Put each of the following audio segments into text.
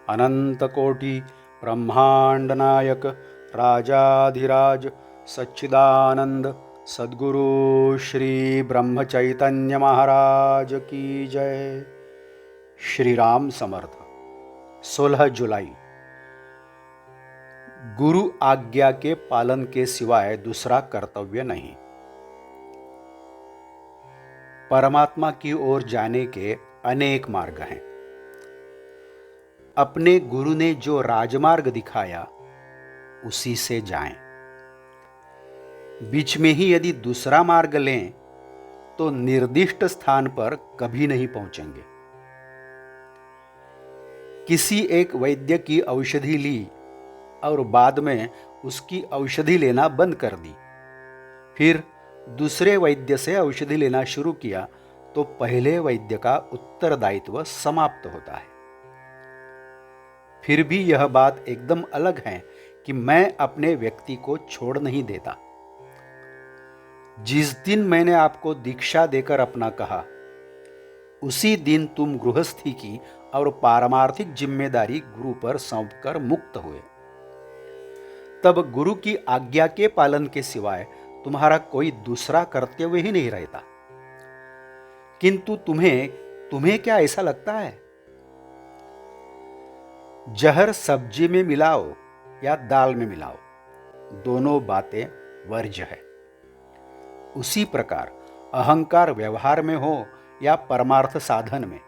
अनंतकोटि ब्रह्मांड नायक राजाधिराज सच्चिदानंद सद्गुरु श्री ब्रह्म चैतन्य महाराज की जय। श्री राम समर्थ। 16 जुलाई। गुरु आज्ञा के पालन के सिवाय दूसरा कर्तव्य नहीं। परमात्मा की ओर जाने के अनेक मार्ग हैं। अपने गुरु ने जो राजमार्ग दिखाया उसी से जाएं। बीच में ही यदि दूसरा मार्ग लें तो निर्दिष्ट स्थान पर कभी नहीं पहुंचेंगे। किसी एक वैद्य की औषधि ली और बाद में उसकी औषधि लेना बंद कर दी, फिर दूसरे वैद्य से औषधि लेना शुरू किया तो पहले वैद्य का उत्तरदायित्व समाप्त होता है। फिर भी यह बात एकदम अलग है कि मैं अपने व्यक्ति को छोड़ नहीं देता। जिस दिन मैंने आपको दीक्षा देकर अपना कहा, उसी दिन तुम गृहस्थी की और पारमार्थिक जिम्मेदारी गुरु पर सौंपकर मुक्त हुए। तब गुरु की आज्ञा के पालन के सिवाय तुम्हारा कोई दूसरा कर्तव्य ही नहीं रहता। किंतु तुम्हें क्या ऐसा लगता है? जहर सब्जी में मिलाओ या दाल में मिलाओ, दोनों बातें वर्ज्य है। उसी प्रकार अहंकार व्यवहार में हो या परमार्थ साधन में,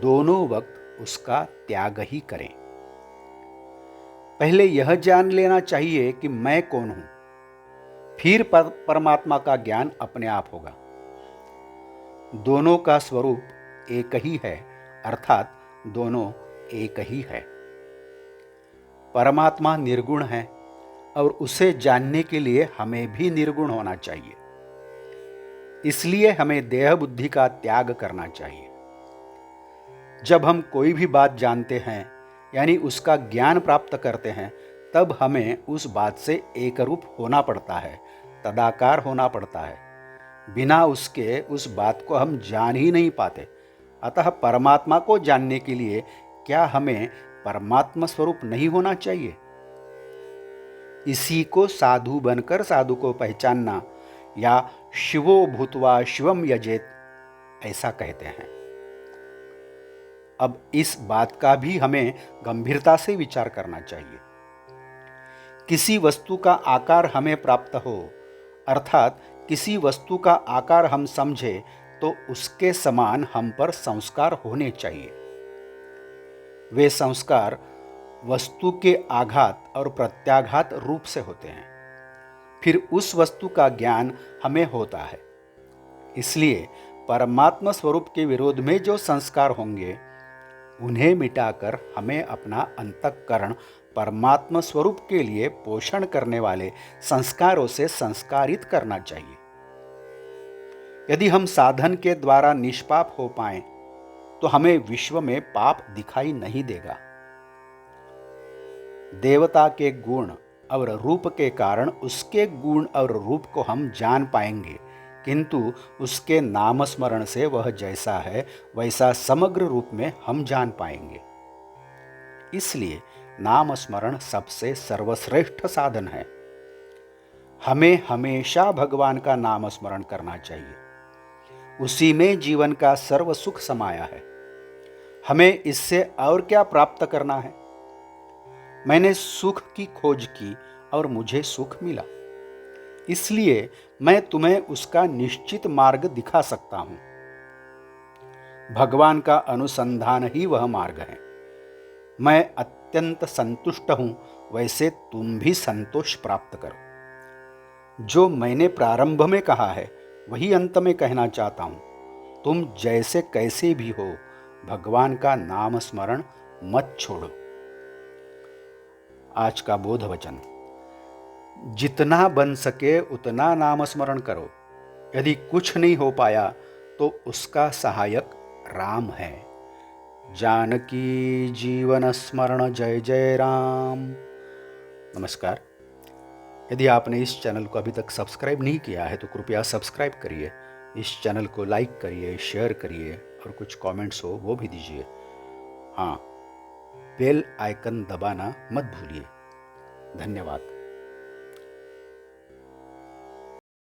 दोनों वक्त उसका त्याग ही करें। पहले यह जान लेना चाहिए कि मैं कौन हूं, फिर परमात्मा का ज्ञान अपने आप होगा। दोनों का स्वरूप एक ही है, अर्थात दोनों एक ही है। परमात्मा निर्गुण है और उसे जानने के लिए हमें भी निर्गुण होना चाहिए। इसलिए हमें देह बुद्धि का त्याग करना चाहिए। जब हम कोई भी बात जानते हैं यानी उसका ज्ञान प्राप्त करते हैं, तब हमें उस बात से एकरूप होना पड़ता है, तदाकार होना पड़ता है। बिना उसके उस बात को हम जान ही नहीं पाते। अतः परमात्मा को जानने के लिए क्या हमें परमात्मा स्वरूप नहीं होना चाहिए? इसी को साधु बनकर साधु को पहचानना या शिवो भूत्वा शिवम यजेत ऐसा कहते हैं। अब इस बात का भी हमें गंभीरता से विचार करना चाहिए। किसी वस्तु का आकार हमें प्राप्त हो, अर्थात किसी वस्तु का आकार हम समझे, तो उसके समान हम पर संस्कार होने चाहिए। वे संस्कार वस्तु के आघात और प्रत्याघात रूप से होते हैं। फिर उस वस्तु का ज्ञान हमें होता है। इसलिए परमात्मा स्वरूप के विरोध में जो संस्कार होंगे, उन्हें मिटाकर हमें अपना अंतःकरण परमात्मा स्वरूप के लिए पोषण करने वाले संस्कारों से संस्कारित करना चाहिए। यदि हम साधन के द्वारा निष्पाप हो पाएं, तो हमें विश्व में पाप दिखाई नहीं देगा। देवता के गुण और रूप के कारण उसके गुण और रूप को हम जान पाएंगे, किंतु उसके नामस्मरण से वह जैसा है वैसा समग्र रूप में हम जान पाएंगे। इसलिए नामस्मरण सबसे सर्वश्रेष्ठ साधन है। हमें हमेशा भगवान का नामस्मरण करना चाहिए। उसी में जीवन का सर्व सुख समाया है। हमें इससे और क्या प्राप्त करना है? मैंने सुख की खोज की और मुझे सुख मिला, इसलिए मैं तुम्हें उसका निश्चित मार्ग दिखा सकता हूं। भगवान का अनुसंधान ही वह मार्ग है। मैं अत्यंत संतुष्ट हूं, वैसे तुम भी संतोष प्राप्त करो। जो मैंने प्रारंभ में कहा है वही अंत में कहना चाहता हूं। तुम जैसे कैसे भी हो, भगवान का नाम स्मरण मत छोड़ो। आज का बोध वचन: जितना बन सके उतना नाम स्मरण करो। यदि कुछ नहीं हो पाया तो उसका सहायक राम है। जानकी जीवन स्मरण जय जय राम। नमस्कार। यदि आपने इस चैनल को अभी तक सब्सक्राइब नहीं किया है तो कृपया सब्सक्राइब करिए। इस चैनल को लाइक करिए, शेयर करिए और कुछ कमेंट्स हो वो भी दीजिए। हाँ, बेल आइकन दबाना मत भूलिए। धन्यवाद।